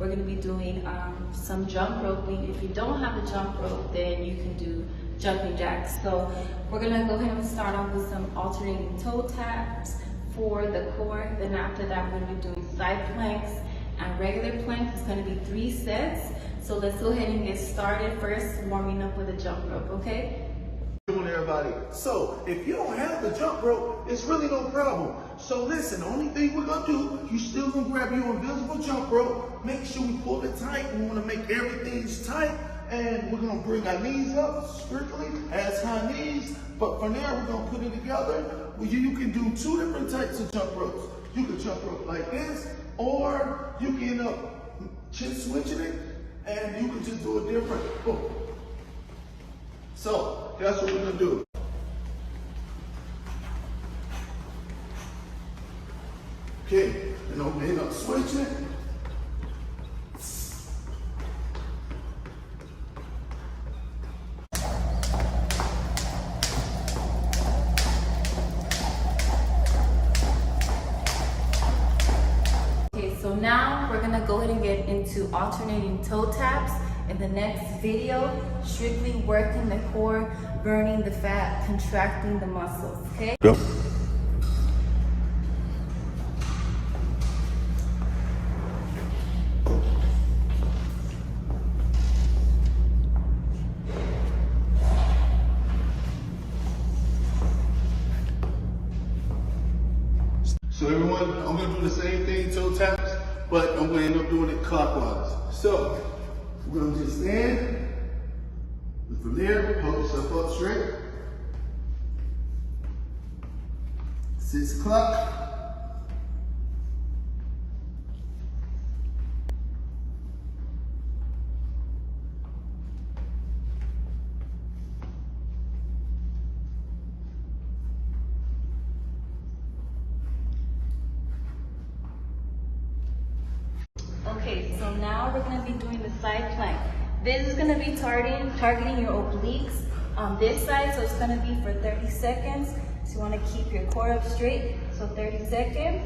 we're gonna be doing some jump roping. If you don't have a jump rope, then you can do jumping jacks. So we're gonna go ahead and start off with some alternating toe taps for the core. Then after that, we're gonna be doing side planks and regular planks. It's gonna be 3 sets. So let's go ahead and get started. First, warming up with a jump rope, okay? Everybody. So if you don't have the jump rope, it's really no problem. So listen, the only thing we're gonna do, you still gonna grab your invisible jump rope, make sure we pull it tight. We wanna make everything tight, and we're gonna bring our knees up strictly as high knees. But from there, we're gonna put it together. You can do 2 different types of jump ropes. You can jump rope like this, or you can end up just switching it, and you can just do it different. Boom. So that's what we're gonna do. Okay, and I'm gonna end up switching. Okay, so now we're gonna go ahead and get into alternating toe taps. In the next video, strictly working the core, burning the fat, contracting the muscles, okay? Go. So everyone, I'm gonna do the same thing, toe taps, but I'm gonna end up doing it clockwise. So we're gonna just stand, and from there, hold yourself up straight. 6 o'clock. Okay, so now we're gonna be doing the side plank. This is gonna be targeting your obliques on this side, so it's gonna be for 30 seconds. So you wanna keep your core up straight, so 30 seconds.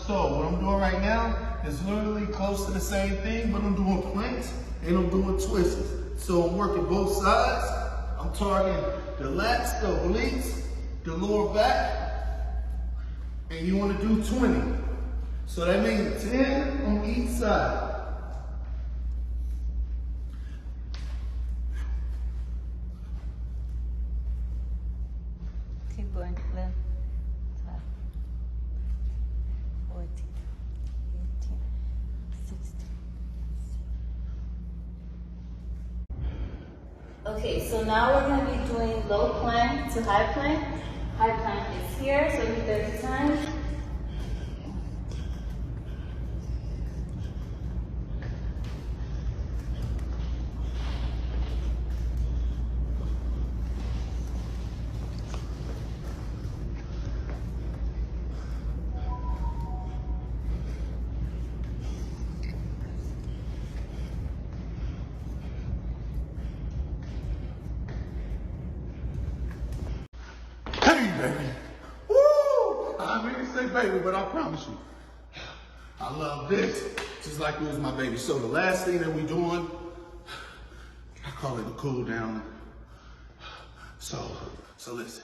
So what I'm doing right now is literally close to the same thing, but I'm doing planks and I'm doing twists. So I'm working both sides. I'm targeting the lats, the obliques, the lower back, and you want to do 20. So that means 10 on each side. Keep going, left, top, 14, 15, 16. Okay, so now we're going to be doing low plank to high plank. High plank is here, so do 30 times. Hey, baby. Woo! I mean to say baby, but I promise you, I love this just like it was my baby. So the last thing that we're doing, I call it a cool down. So listen,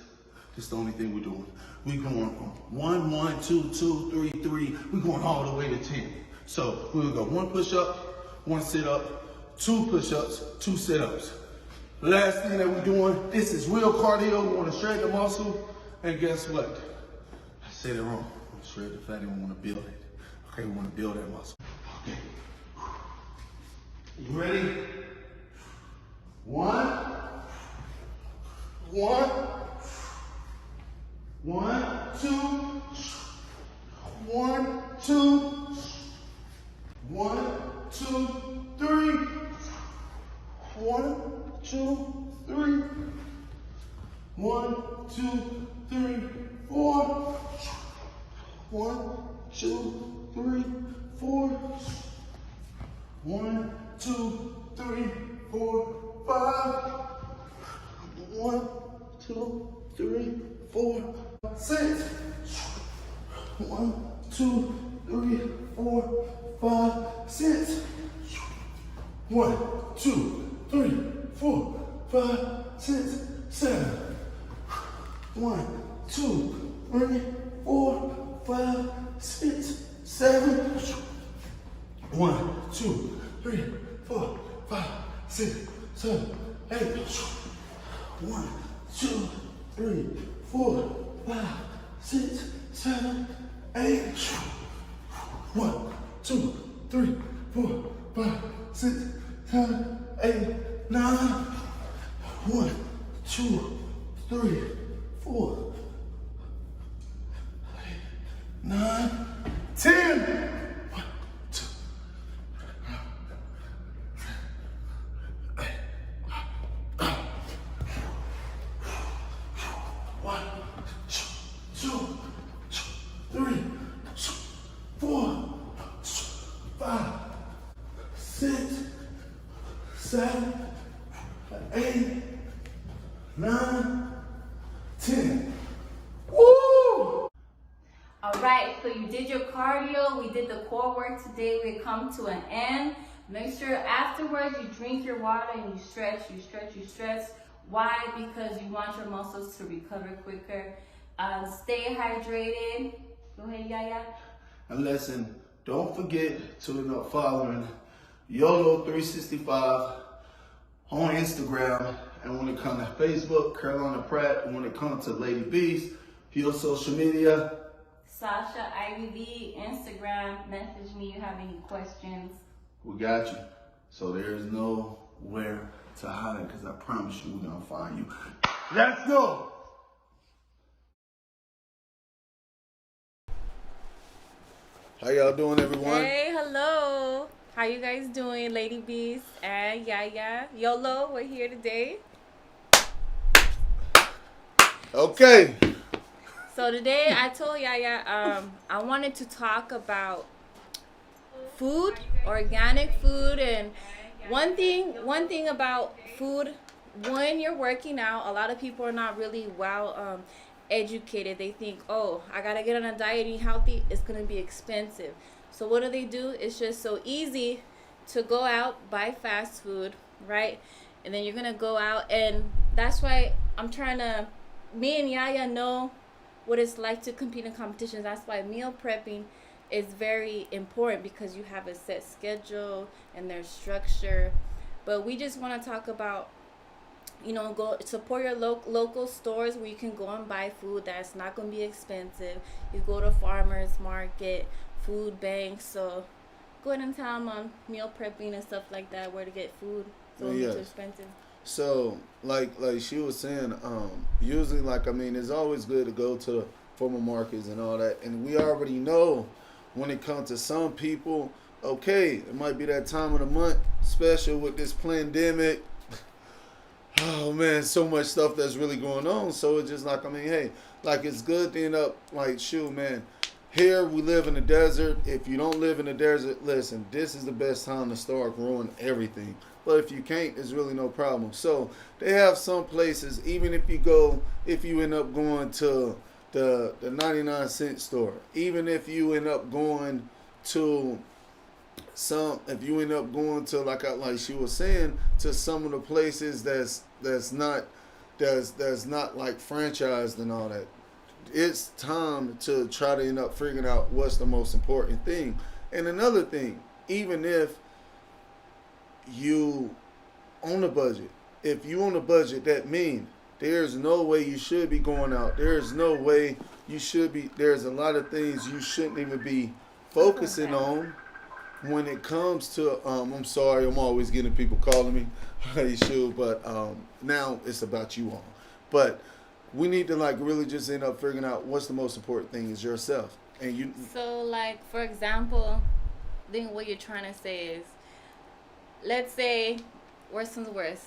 this is the only thing we're doing. We're going from 1, 1, 2, 2, 3, 3. We're going all the way to 10. So we're gonna go 1 push-up, 1 sit-up, 2 push-ups, 2 sit-ups. Last thing that we're doing, this is real cardio. We want to shred the muscle. And guess what? I said it wrong. We want to shred the fat and we want to build it. Okay, we want to build that muscle. Okay. You ready? 1, 1, 1, 2, 1, 2, 1, 2, 3, 1, 2, 3, 1, 2, 3, 4, 1, 2, 3, 4. 1, 2, 3, 4, 5. 1, 2, 3, 4, 6. 1, 2, 3, 4, 5, 6. 1, 2, 3, 4, 5, 6, 7. 1, 2, 3, 4, 5, 6, 7. 1, 2, 3, 4, 5, 6, 7, 8. 1, 2, 3, 4, 5, 6, 7, 8. 1, 2, 3, 4, 5, 6, 7, 8, 9. 1, 2, 3, 4, 9, 10. 1, 2, 1, 2, 3, 4, 5, 6, 7, 8, 9, 10. Woo! All right, so you did your cardio, we did the core work today, we come to an end. Make sure afterwards you drink your water and you stretch, you stretch, you stretch. Why? Because you want your muscles to recover quicker. Stay hydrated. Go ahead, Yaya. And listen, don't forget to end up following YOLO 365 on Instagram. And when it comes to Facebook, Carolina Pratt. And when it comes to Lady Beast, your social media. Sasha, IVV, Instagram. Message me if you have any questions. We got you. So there's nowhere to hide, because I promise you we're going to find you. Let's go. How y'all doing, everyone? Hey, hello. How you guys doing, Lady Beast and Yaya? YOLO, we're here today. Okay. So today I told Yaya I wanted to talk about food, organic food, and one thing about food, when you're working out, a lot of people are not really well educated. They think, oh, I gotta get on a diet, eat healthy, it's gonna be expensive. So what do? It's just so easy to go out, buy fast food, right? And then you're gonna go out, and that's why me and Yaya know what it's like to compete in competitions. That's why meal prepping is very important, because you have a set schedule and there's structure. But we just want to talk about, go support your local stores where you can go and buy food that's not going to be expensive. You go to farmers market, food banks. So go ahead and tell them on meal prepping and stuff like that, where to get food so it's not too expensive. So, like she was saying, usually, it's always good to go to farmer markets and all that. And we already know when it comes to some people, okay, it might be that time of the month, special with this pandemic. Oh, man, so much stuff that's really going on. So it's just it's good to end up, man, here we live in the desert. If you don't live in the desert, listen, this is the best time to start growing everything. But if you can't, it's really no problem. So they have some places, even if you end up going to the 99-cent store, even if you end up going to like she was saying, to some of the places that's not like franchised and all that, it's time to try to end up figuring out what's the most important thing. And another thing, even if you on a budget, that means there's no way you should be going out. There's no way you should be. There's a lot of things you shouldn't even be focusing on when it comes to. I'm sorry, I'm always getting people calling me. Hey, shoot, but now it's about you all. But we need to really just end up figuring out what's the most important thing is yourself. And you. So for example, I think what you're trying to say is, let's say, worse comes to worse,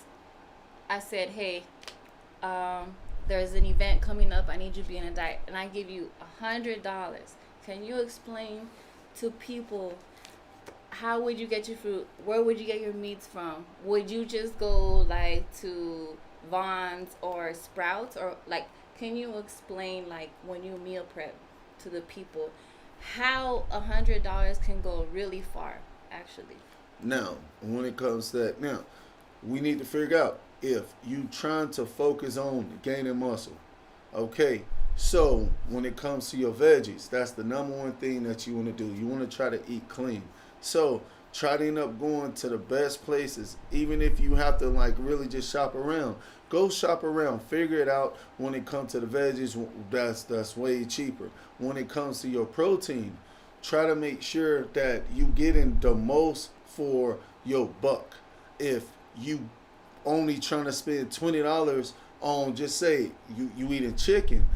I said, hey, there's an event coming up, I need you to be in a diet, and I give you $100. Can you explain to people how would you get your fruit? Where would you get your meats from? Would you just go like to Vaughn's or Sprouts, or like can you explain like when you meal prep to the people how $100 can go really far actually? Now, when it comes to that, now we need to figure out if you trying to focus on gaining muscle. Okay, so when it comes to your veggies, that's the number one thing that you want to do. You want to try to eat clean. So try to end up going to the best places, even if you have to like really just shop around. Go shop around, figure it out. When it comes to the veggies, that's way cheaper. When it comes to your protein, try to make sure that you getting the most for your buck. If you only trying to spend $20 on, just say you eating chicken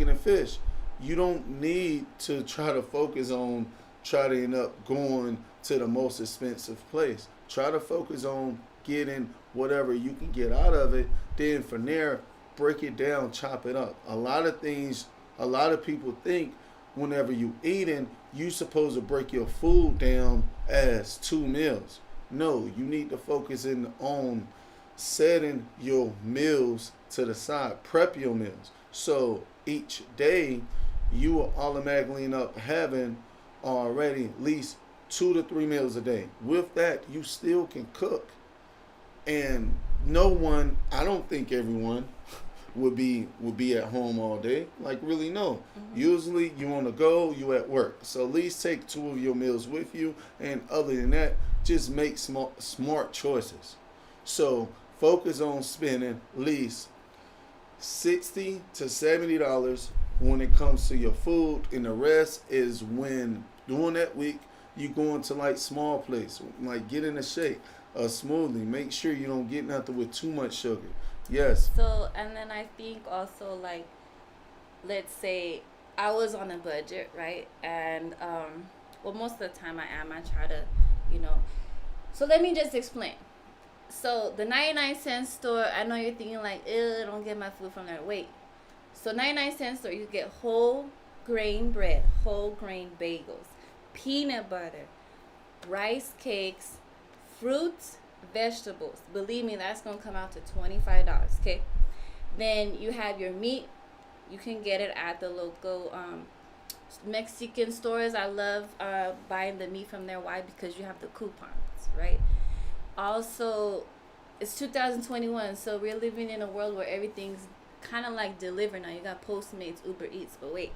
and fish, you don't need to try to focus on try to end up going to the most expensive place. Try to focus on getting whatever you can get out of it. Then from there, break it down, chop it up. A lot of people think whenever you eating, you supposed to break your food down as 2 meals. No, you need to focus in on setting your meals to the side. Prep your meals. So each day, you will automatically end up having already at least 2 to 3 meals a day. With that, you still can cook. And no one, I don't think everyone would be at home all day. Like really no. Mm-hmm. Usually you want to go, you at work. So at least take 2 of your meals with you. And other than that, just make smart choices. So focus on spending at least $60 to $70 when it comes to your food, and the rest is when during that week you go into like small place, like get in a shake, a smoothie. Make sure you don't get nothing with too much sugar. Yes. So, and then I think also like, let's say I was on a budget, right? And well, most of the time I am. I try to, you know. So let me just explain. So the 99-cent store, I know you're thinking like, ew, don't get my food from there. Wait. So 99-cent store, you get whole grain bread, whole grain bagels, peanut butter, rice cakes, fruits, vegetables. Believe me, that's going to come out to $25, okay? Then you have your meat. You can get it at the local Mexican stores. I love buying the meat from there. Why? Because you have the coupons, right? Also, it's 2021, so we're living in a world where everything's kind of like delivered now. You got Postmates, Uber Eats, but wait.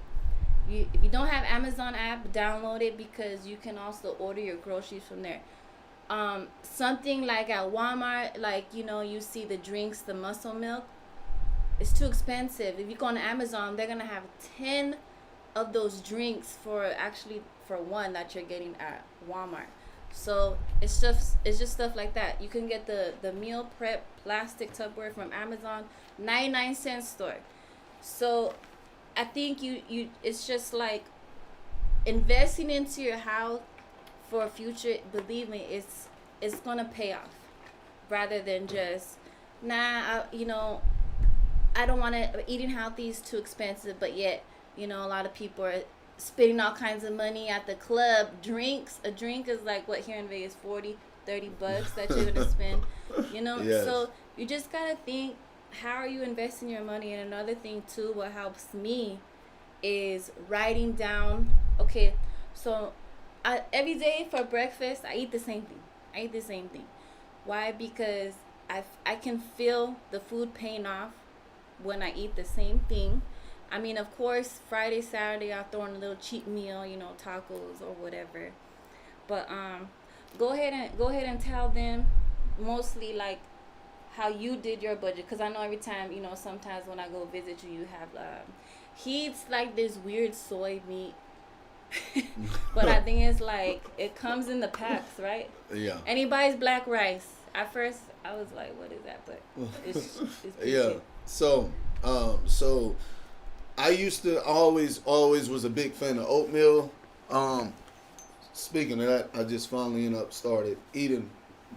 If you don't have Amazon app, download it because you can also order your groceries from there. Something like at Walmart, like, you know, you see the drinks, the muscle milk, it's too expensive. If you go on Amazon, they're going to have 10 of those drinks for one that you're getting at Walmart. So it's just stuff like that. You can get the meal prep plastic Tupperware from Amazon, 99-cent store. So I think you it's just like investing into your house for a future. Believe me, it's gonna pay off, rather than just I don't want to. Eating healthy is too expensive, but yet a lot of people are spending all kinds of money at the club. A drink is like what here in Vegas, $40-$30 that you're gonna spend. Yes. So you just gotta think, how are you investing your money? And another thing too, what helps me is writing down. Okay, so every day for breakfast I eat the same thing. Why? Because I can feel the food paying off when I eat the same thing. I mean, of course, Friday, Saturday, I'll throw in a little cheat meal, tacos or whatever. But go ahead and tell them mostly like how you did your budget, because I know every time, sometimes when I go visit you, you have he eats like this weird soy meat. But I think it's like it comes in the packs, right? Yeah. And he buys black rice. At first, I was like, "What is that?" But it's yeah. good. So I used to always was a big fan of oatmeal. Speaking of that, I just finally started eating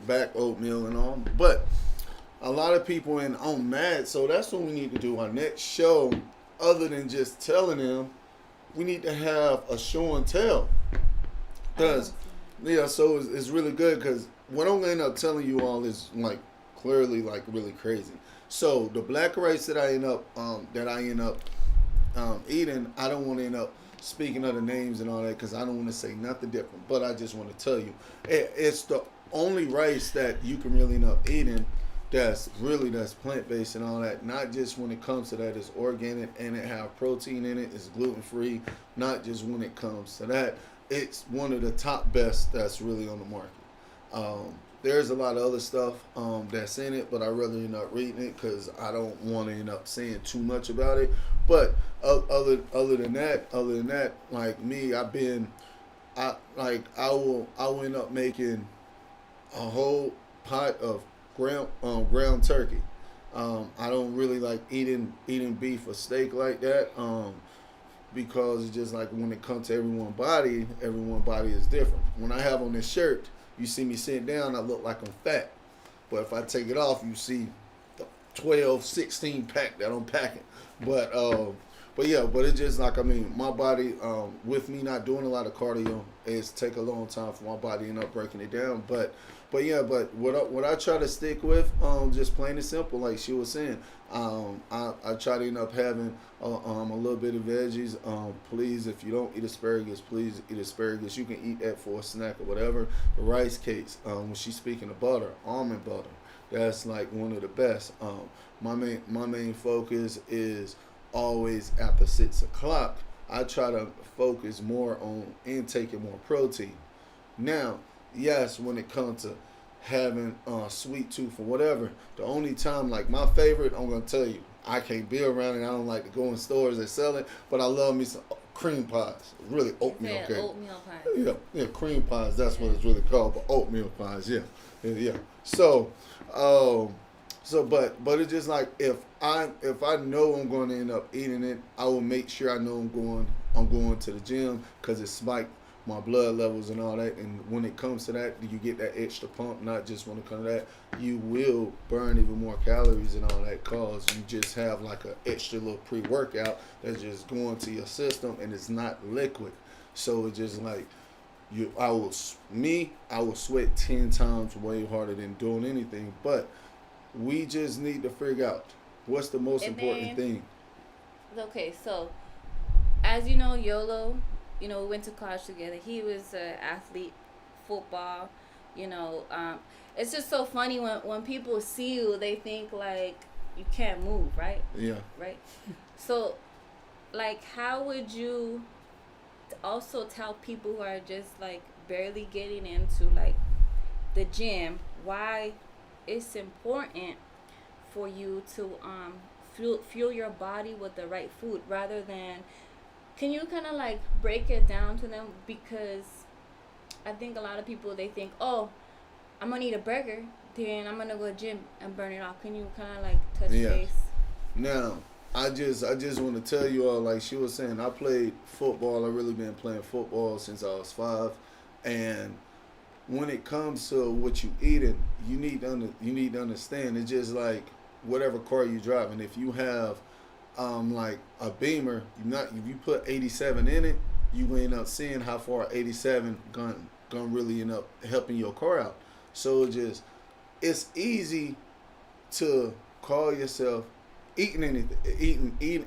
back oatmeal and all. But a lot of people I'm mad. So that's what we need to do. Our next show, other than just telling them, we need to have a show and tell. Because Yeah, so it's really good because what I'm gonna end up telling you all is like clearly like really crazy. So the black rice that I end up eating, I don't want to end up speaking of the names and all that because I don't want to say nothing different. But I just want to tell you, it's the only rice that you can really end up eating that's plant based and all that. Not just when it comes to that, it's organic and it have protein in it. It's gluten free. Not just when it comes to that, it's one of the top best that's really on the market. There's a lot of other stuff that's in it, but I rather end up reading it because I don't want to end up saying too much about it. But other than that, like me, I will end up making a whole pot of ground turkey. I don't really like eating beef or steak like that. Because it's just like when it comes to everyone's body is different. When I have on this shirt, you see me sitting down, I look like I'm fat. But if I take it off, you see the 12, 16 pack that I'm packing. But it's just like, I mean, my body, with me not doing a lot of cardio, it's take a long time for my body to end up breaking it down. But what I try to stick with, just plain and simple, like she was saying, I try to end up having a little bit of veggies. Please, if you don't eat asparagus, please eat asparagus. You can eat that for a snack or whatever. The rice cakes, when she's speaking of butter, almond butter, that's like one of the best. My main focus is always after 6 o'clock. I try to focus more on intaking more protein. Now, yes, when it comes to having sweet tooth or whatever, the only time, like my favorite, I'm gonna tell you, I can't be around it. I don't like to go in stores that sell it, but I love me some cream pies. Really oatmeal cake. Oatmeal pies. Yeah, cream pies. That's what it's really called, but oatmeal pies. Yeah. So, but it's just like if I know I'm going to end up eating it, I will make sure I know I'm going to the gym because it spiked my blood levels and all that. And when it comes to that, you get that extra pump. Not just when it comes to that, you will burn even more calories and all that cause you just have like an extra little pre-workout that's just going to your system and it's not liquid. So it's just like I will sweat 10 times way harder than doing anything. But we just need to figure out what's the most important thing. Okay, so as you know, YOLO, we went to college together. He was an athlete, football. It's just so funny when people see you, they think like you can't move, right? Yeah. Right. So, like, how would you also tell people who are just like barely getting into like the gym why it's important for you to fuel your body with the right food rather than, can you kind of like break it down to them? Because I think a lot of people, they think, oh, I'm gonna eat a burger, then I'm gonna go to the gym and burn it off. Can you kind of like touch base? Now, I just want to tell you all, like she was saying, I played football. I really been playing football since I was 5, and when it comes to what you eating, you need to understand. It's just like whatever car you driving. If you have like a Beamer, if you put 87 in it, you end up seeing how far 87 gonna really end up helping your car out. So it's easy to call yourself eating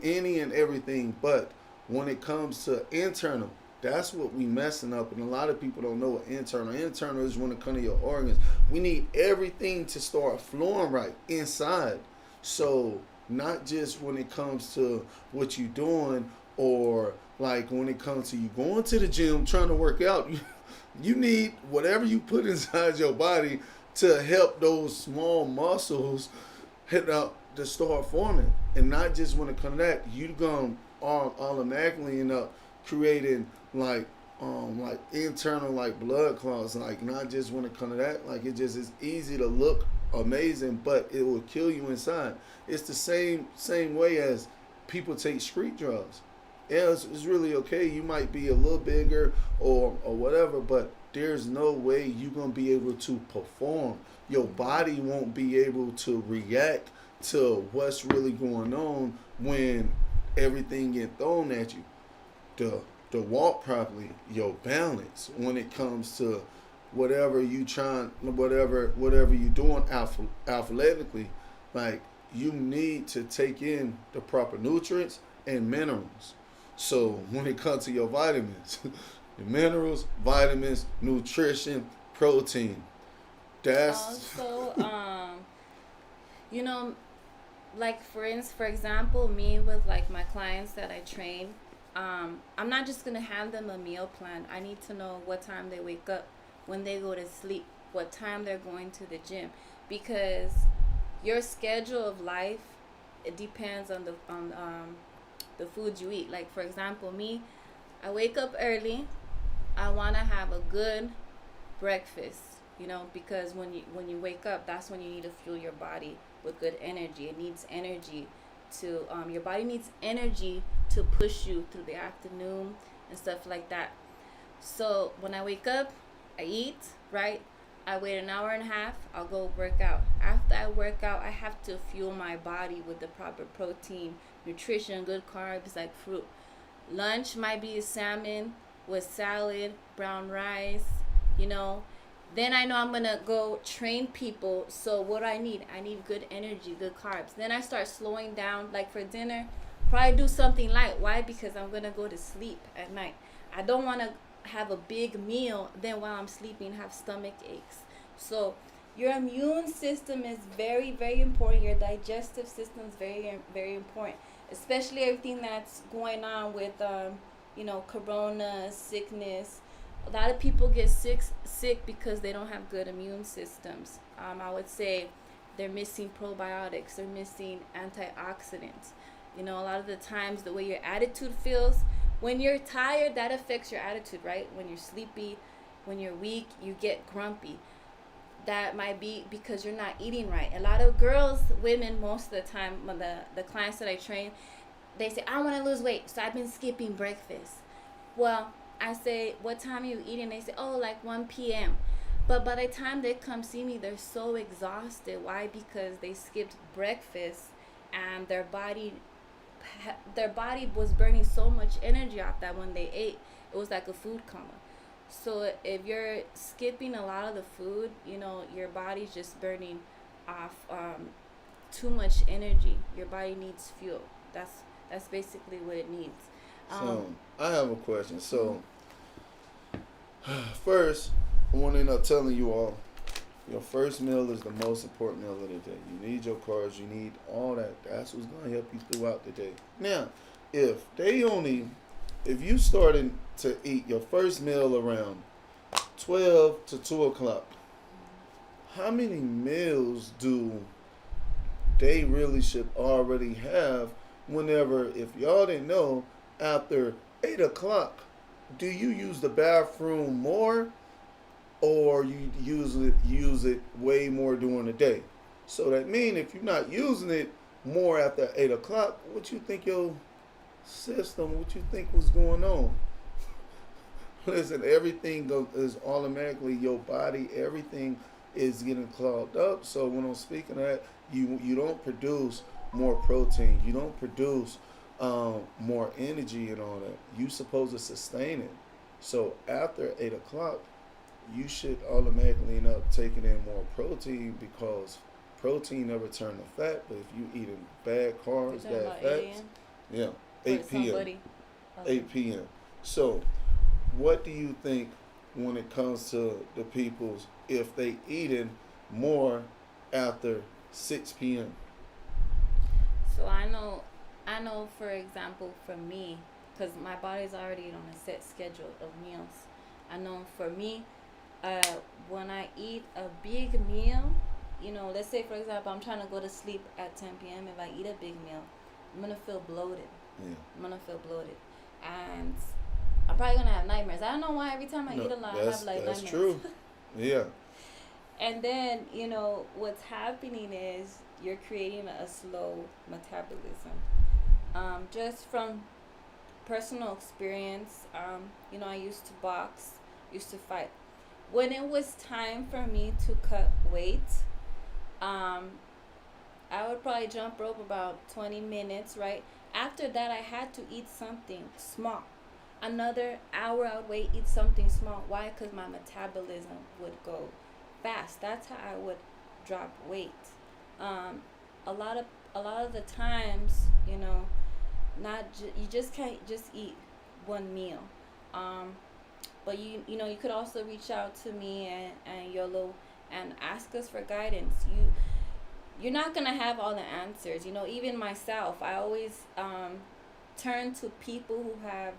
any and everything, but when it comes to internal, that's what we messing up, and a lot of people don't know what internal is. When it comes to your organs, we need everything to start flowing right inside. So not just when it comes to what you're doing, or like when it comes to you going to the gym trying to work out, you need whatever you put inside your body to help those small muscles hit up to start forming. And not just when it comes to that, you're gonna automatically end up creating like internal like blood clots. Like not just when it comes to that, like it just is easy to look amazing, but it will kill you inside. It's the same way as people take street drugs. Yeah, it's really okay. You might be a little bigger or whatever, but there's no way you're gonna be able to perform. Your body won't be able to react to what's really going on when everything get thrown at you. To walk properly, your balance when it comes to whatever you trying, whatever you doing athletically, like you need to take in the proper nutrients and minerals. So when it comes to your vitamins, the minerals, vitamins, nutrition, protein, that's Also, you know, like for example, me with like my clients that I train, I'm not just gonna hand them a meal plan. I need to know what time they wake up, when they go to sleep, what time they're going to the gym, because your schedule of life, it depends on the foods you eat. Like for example, me, I wake up early. I want to have a good breakfast, because when you wake up, that's when you need to fuel your body with good energy. It needs energy to your body needs energy to push you through the afternoon and stuff like that. So when I wake up, I eat, right? I wait an hour and a half, I'll go work out. After I work out, I have to fuel my body with the proper protein, nutrition, good carbs like fruit. Lunch might be salmon with salad, brown rice, you know. Then I know I'm gonna go train people. So what do I need? I need good energy, good carbs. Then I start slowing down. Like for dinner, probably do something light. Why? Because I'm gonna go to sleep at night. I don't want to have a big meal, then while I'm sleeping have stomach aches. So your immune system is very, very important. Your digestive system is very, very important, especially everything that's going on with corona, sickness. A lot of people get sick because they don't have good immune systems. I would say they're missing probiotics, they're missing antioxidants. A lot of the times the way your attitude feels, when you're tired, that affects your attitude, right? When you're sleepy, when you're weak, you get grumpy. That might be because you're not eating right. A lot of girls, women, most of the time, the clients that I train, they say, I want to lose weight, so I've been skipping breakfast. Well, I say, what time are you eating? They say, oh, like 1 p.m. But by the time they come see me, they're so exhausted. Why? Because they skipped breakfast and their body was burning so much energy off that when they ate, it was like a food coma. So if you're skipping a lot of the food, your body's just burning off too much energy. Your body needs fuel. That's basically what it needs. So I have a question. So first, I want to end up telling you all, your first meal is the most important meal of the day. You need your carbs. You need all that. That's what's going to help you throughout the day. Now, if you started to eat your first meal around 12 to 2 o'clock, how many meals do they really should already have whenever, if y'all didn't know, after 8 o'clock, do you use the bathroom more or you use it way more during the day? So that means if you're not using it more after 8 o'clock, what you think your system, what you think was going on? Listen, everything is automatically, your body, everything is getting clogged up. So when I'm speaking of that, you don't produce more protein. You don't produce more energy and all that. You supposed to sustain it. So after 8 o'clock, you should automatically end up taking in more protein, because protein never turn to fat. But if you eating bad carbs, bad fats, 8 p.m. 8 p.m. So what do you think when it comes to the people's, if they eating more after 6 p.m.? So I know for example, for me, because my body's already on a set schedule of meals, I know for me, when I eat a big meal, let's say for example, I'm trying to go to sleep at 10 p.m. If I eat a big meal, I'm going to feel bloated. Yeah. I'm going to feel bloated. And I'm probably going to have nightmares. I don't know why every time I eat a lot, I have like that's nightmares. True. Yeah. And then, what's happening is you're creating a slow metabolism. Just from personal experience, I used to box, used to fight. When it was time for me to cut weight, I would probably jump rope about 20 minutes, right? After that, I had to eat something small. another hour I would wait, eat something small. Why? Because my metabolism would go fast. That's how I would drop weight. Um, a lot of the times, you just can't just eat one meal. Um, but you could also reach out to me and YOLO and ask us for guidance. You're not gonna have all the answers. Even myself, I always turn to people who have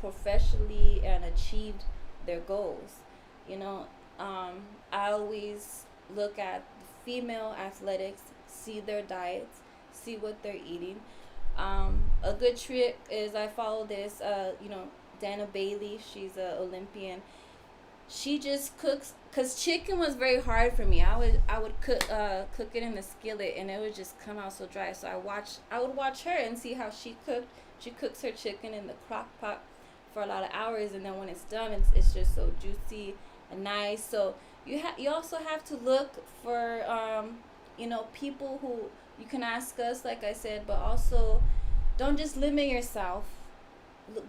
professionally and achieved their goals. You know, I always look at female athletics, see their diets, see what they're eating. A good trick is I follow this, Dana Bailey. She's a Olympian. She just cooks because chicken was very hard for me. I would cook it in the skillet and it would just come out so dry. So I would watch her and see how she cooked. She cooks her chicken in the crock pot for a lot of hours, and then when it's done, it's just so juicy and nice. So you also have to look for people who you can ask us, like I said, but also don't just limit yourself.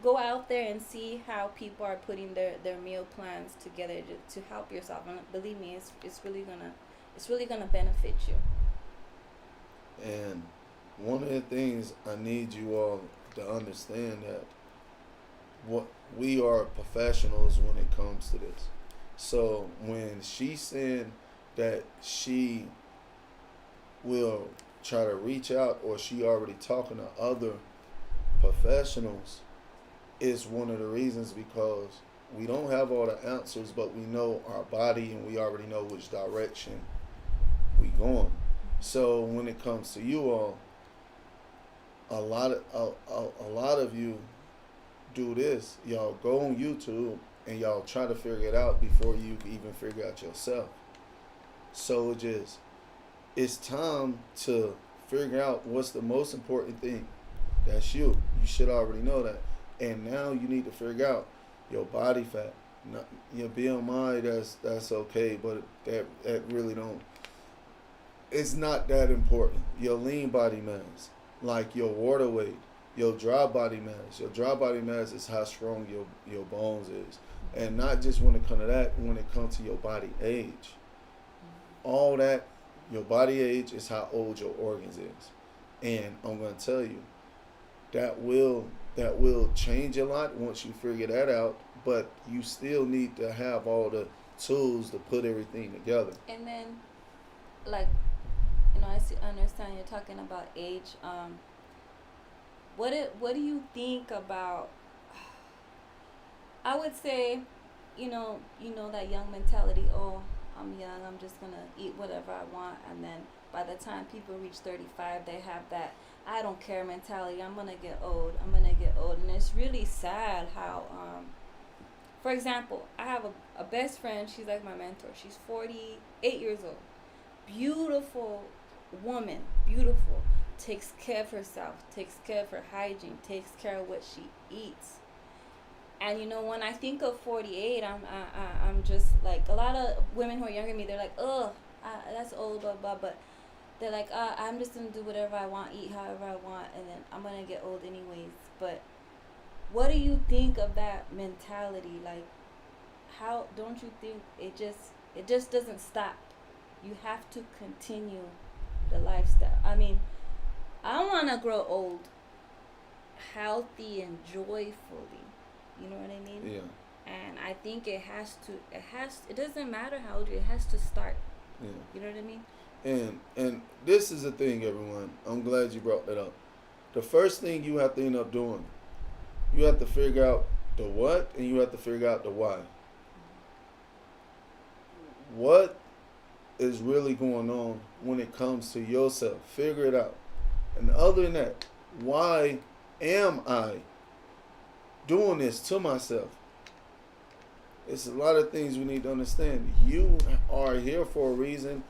Go out there and see how people are putting their meal plans together to help yourself, and believe me, it's really gonna benefit you. And one of the things I need you all to understand that what we are professionals when it comes to this. So when she said that she will try to reach out, or she already talking to other professionals, is one of the reasons, because we don't have all the answers, but we know our body and we already know which direction we going. So when it comes to you all, a lot of you do this. Y'all go on YouTube and y'all try to figure it out before you can even figure out yourself. So it's time to figure out what's the most important thing. That's you. You should already know that. And now you need to figure out your body fat. Not, your BMI, that's okay, but that really don't. It's not that important. Your lean body mass, like your water weight, your dry body mass. Your dry body mass is how strong your bones is. And not just when it comes to that, when it comes to your body age. All that, your body age is how old your organs is. And I'm going to tell you, that will change a lot once you figure that out, but you still need to have all the tools to put everything together. And then, like, I understand you're talking about age. What do you think about? I would say, that young mentality. Oh, I'm young. I'm just gonna eat whatever I want, and then by the time people reach 35, they have that I don't care mentality. I'm gonna get old. And it's really sad how, for example, I have a best friend. She's like my mentor. She's 48 years old. Beautiful woman. Beautiful. Takes care of herself. Takes care of her hygiene. Takes care of what she eats. And when I think of 48, I'm just like, a lot of women who are younger than me. They're like, oh, that's old, blah blah. But they're like, I'm just gonna do whatever I want, eat however I want, and then I'm gonna get old anyways. But what do you think of that mentality? Like, how don't you think it just doesn't stop? You have to continue the lifestyle. I mean, I want to grow old healthy and joyfully. You know what I mean? Yeah. And I think it doesn't matter how old you are, it has to start. Yeah. You know what I mean? And this is the thing, everyone. I'm glad you brought that up. The first thing you have to end up doing, you have to figure out the what and you have to figure out the why. What is really going on when it comes to yourself? Figure it out. And other than that, why am I doing this to myself? It's a lot of things we need to understand. You are here for a reason,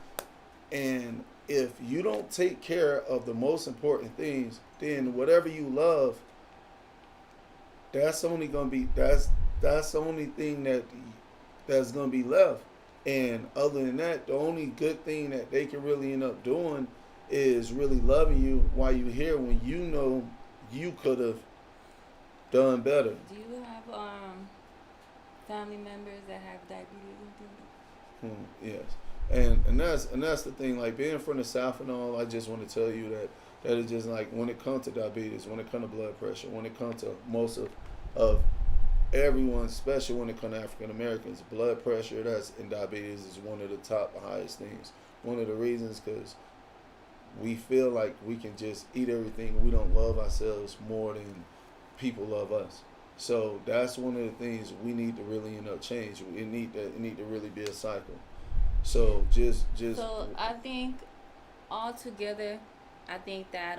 and if you don't take care of the most important things, then whatever you love, that's only gonna be that's the only thing that's gonna be left. And other than that, the only good thing that they can really end up doing is really loving you while you're here, when you know you could have done better. Do you have family members that have diabetes and things? Yes, and that's the thing. Like being from the South and all, I just want to tell you that it's just like when it comes to diabetes, when it comes to blood pressure, when it comes to most of everyone, especially when it comes to African Americans, blood pressure and diabetes is one of the top highest things. One of the reasons because we feel like we can just eat everything. We don't love ourselves more than people love us. So that's one of the things we need to really change. It need to really be a cycle. So just. So I think altogether, I think that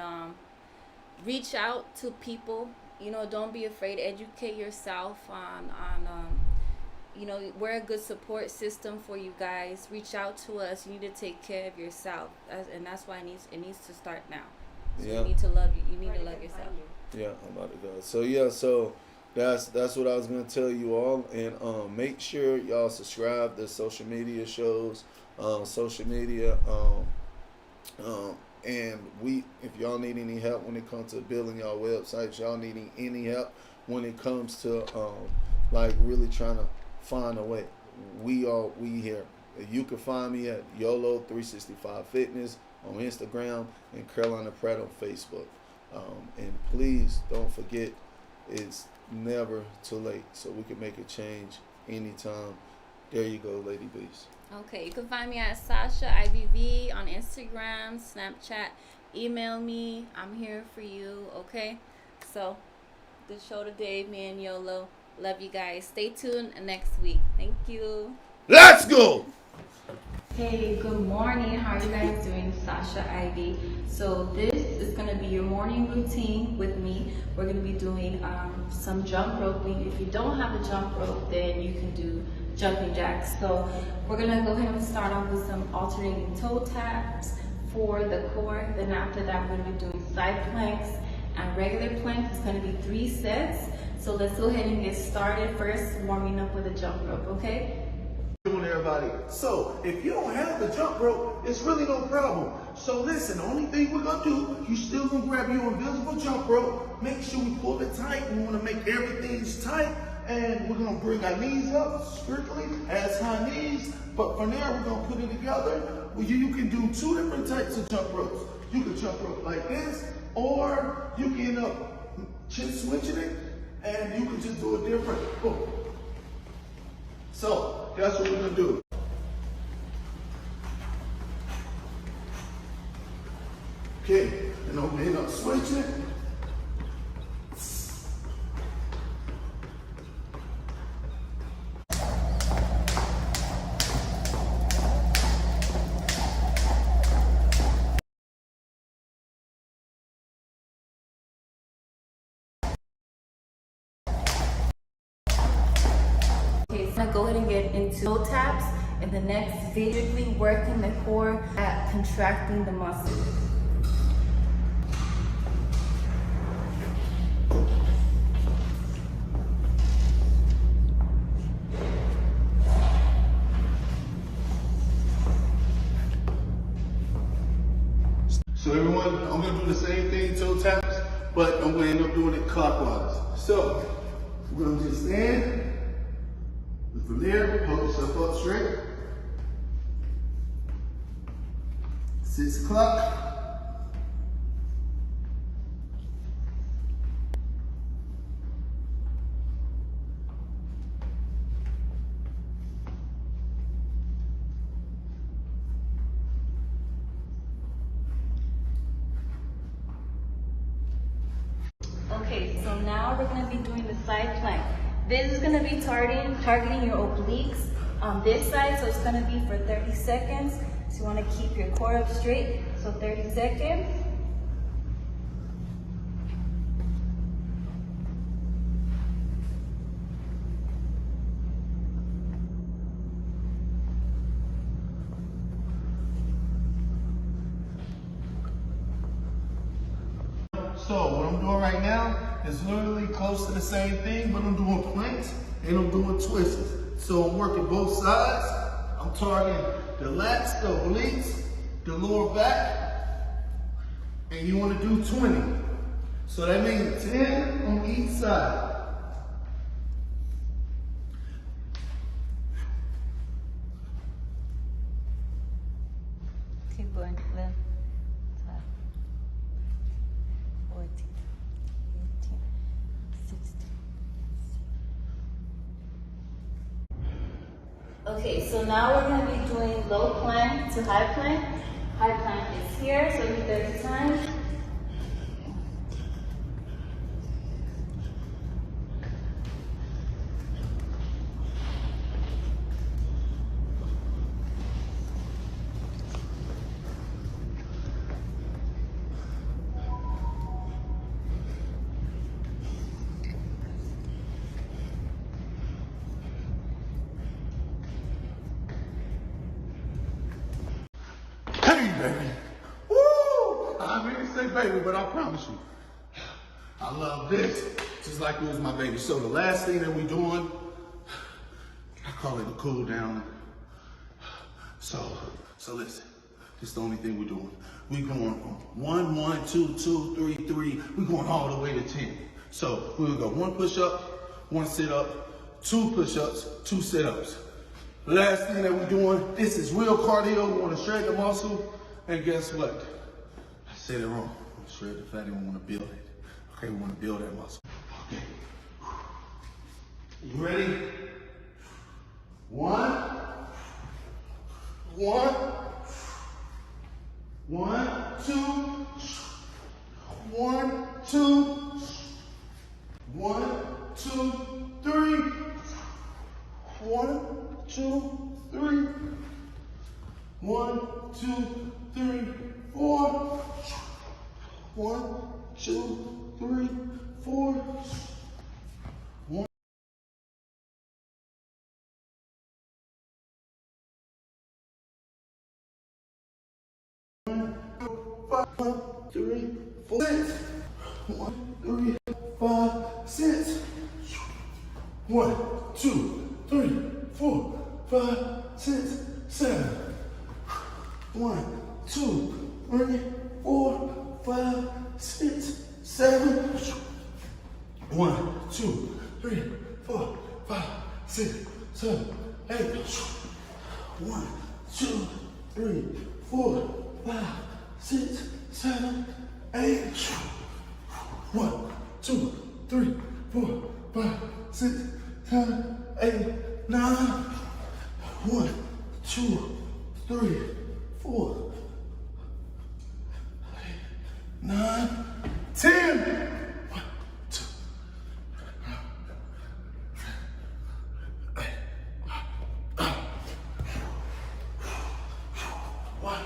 reach out to people. Don't be afraid. Educate yourself on we're a good support system for you guys. Reach out to us. You need to take care of yourself, and that's why it needs to start now. So Yeah. You need to love you. You need to love yourself. Yeah, I'm about to go. So that's what I was gonna tell you all, and make sure y'all subscribe to social media shows, social media, and if y'all need any help when it comes to building y'all websites, y'all need any help when it comes to like really trying to find a way. We here. You can find me at YOLO 365 Fitness on Instagram and Carolina Pratt on Facebook. And please don't forget, it's never too late, so we can make a change anytime. There you go, Lady Beast. Okay, you can find me at Sasha IBV on Instagram, Snapchat. Email me. I'm here for you. Okay, so the show today, me and YOLO. Love you guys. Stay tuned next week. Thank you. Let's go. Hey, good morning. How are you guys doing? Sasha Ivy. So this is going to be your morning routine with me. We're going to be doing some jump roping. If you don't have a jump rope, then you can do jumping jacks. So we're going to go ahead and start off with some alternating toe taps for the core. Then after that, we're going to be doing side planks and regular planks. It's going to be 3 sets. So let's go ahead and get started. First, warming up with a jump rope, okay? Everybody. So if you don't have the jump rope, it's really no problem. So listen, the only thing we're gonna do, you still gonna grab your invisible jump rope, make sure we pull it tight. We wanna make everything tight, and we're gonna bring our knees up strictly as high knees. But from there, we're gonna put it together. Well, you can do 2 different types of jump ropes. You can jump rope like this, or you can end up chin switching it, and you can just do it different. Boom. So that's what we're gonna do. Okay, and I'm gonna end up switching it. Okay, so I'm gonna go ahead and get into toe taps. In the next video, working the core at contracting the muscle. So everyone, I'm gonna do the same thing, toe taps, but I'm gonna end up doing it clockwise. So we're gonna just stand. From there, hold yourself up straight. 6 o'clock. Okay, so now we're gonna be doing the side plank. This is gonna be targeting your obliques on this side, so it's gonna be for 30 seconds. So you wanna keep your core up straight, so 30 seconds. So what I'm doing right now is literally close to the same thing, but I'm doing planks and I'm doing twists. So I'm working both sides. I'm targeting the lats, the obliques, the lower back, and you want to do 20. So that means 10 on each side. Okay, so now we're going to be doing low plank to high plank. High plank is here, so do 30 times. Hey, baby. Woo! I really say baby, but I promise you, I love this just like it was my baby. So the last thing that we doing, I call it a cool down. So listen, this is the only thing we're doing. We going from 1, 1, 2, 2, 3, 3. We going all the way to 10. So we'll go 1 push-up, 1 sit-up, 2 push-ups, 2 sit-ups. Last thing that we're doing, this is real cardio. We want to shred the muscle. And guess what? I said it wrong. We want to shred the fatty. We want to build it. Okay, we want to build that muscle. Okay. You ready? 1, 1, 1, 2, 1, 2, 1, 2, 3, 1, 2, 3, 1, 2, 3, 4, 1, 2, 3, 4, 1. 1, 3, 4, 6. 1, 3, 5, 6. 1, 2, 3, 4, 5, 6, 7. 1, 2, 3, 4, 5, 6, 7. 1, 2, 3, 4, 5, 6, 7, 8. 1, 2, 3, 4, 5, 6, 7, 8. 1, 2, 3, 4, 5, 6, 7, 8, 9. 1, 2, 3, 4, 9, 10. 1,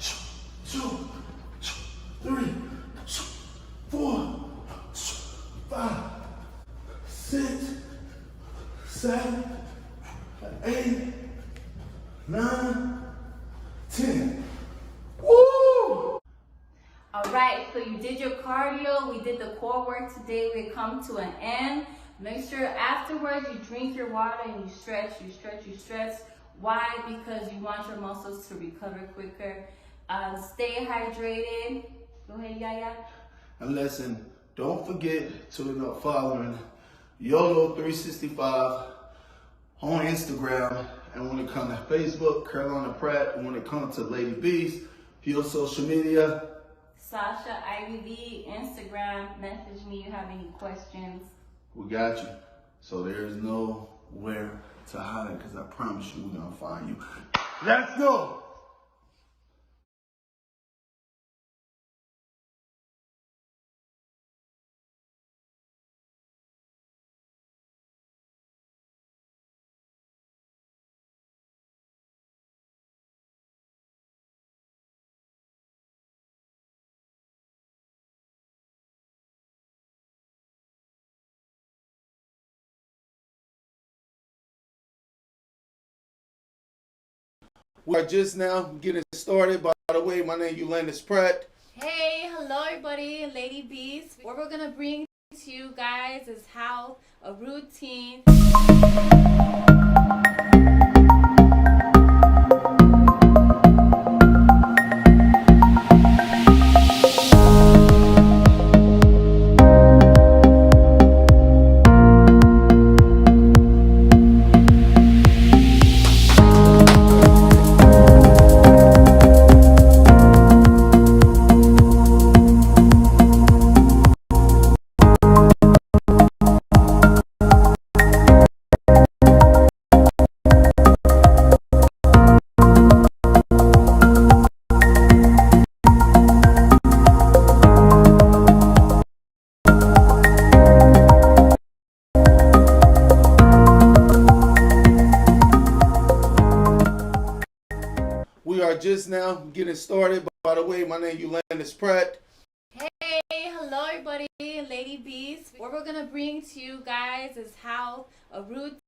2, 1, 2, 3, 4, 5, 6, 7, 8, 9, 10. Woo! All right, so you did your cardio, we did the core work today, we come to an end. Make sure afterwards you drink your water and you stretch, you stretch, you stretch. Why? Because you want your muscles to recover quicker. Stay hydrated. Go ahead, Yaya. And listen, don't forget to end up following YOLO 365 on Instagram. And when it comes to Facebook, Carolina Pratt. And when it comes to Lady Beast, your social media. Sasha, IVV, Instagram, message me if you have any questions. We got you. So there's nowhere to hide, because I promise you we're going to find you. Let's go! We are just now getting started. By the way, my name is Ulandis Pratt. Hey, hello everybody, Lady Beast. What we're gonna bring to you guys is how a routine just now getting started. By the way, my name is Ulandis Pratt. Hey, hello everybody, Lady Beast. What we're gonna bring to you guys is how a routine